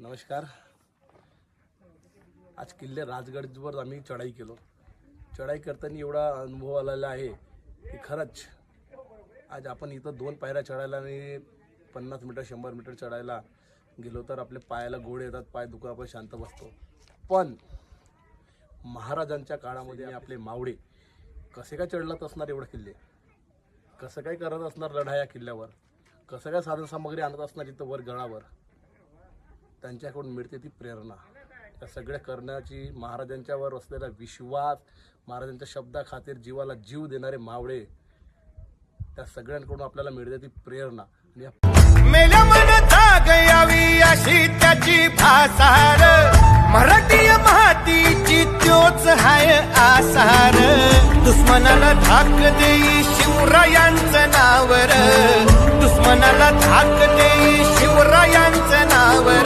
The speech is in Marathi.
नमस्कार. आज किल्ले राजगडवर आम्ही चढाई केलो. चढाई करताना एवढा अनुभव आलेला आहे की खरंच आज आपण इथं 2 पायऱ्या चढायला आणि 50 मीटर 100 मीटर चढायला गेलो तर आपले पायाला गोड येतात, पाय दुखा, आपण शांत बसतो. पण महाराजांच्या काळामध्ये आपले मावळे कसे काय चढलात असणार एवढे किल्ले, कसं काय करत असणार लढा या किल्ल्यावर, कसं काय साधन सामग्री आणत असणार इथं वर गडावर. त्यांच्याकडून मिळते ती प्रेरणा, त्या सगळ्या करण्याची, महाराजांच्यावर असलेला विश्वास, महाराजांच्या शब्दाखातीर जीवाला जीव देणारे मावळे, त्या सगळ्यांकडून आपल्याला मिळते ती प्रेरणा. मेल्या मन जाग यावी अशी त्याची भासार, मराठी मातीची त्योच हाय आसार. दुश्मनाला धाक देई शिवरायांचं नावर, दुश्मनाला धाक देई शिवरायांचं नावर.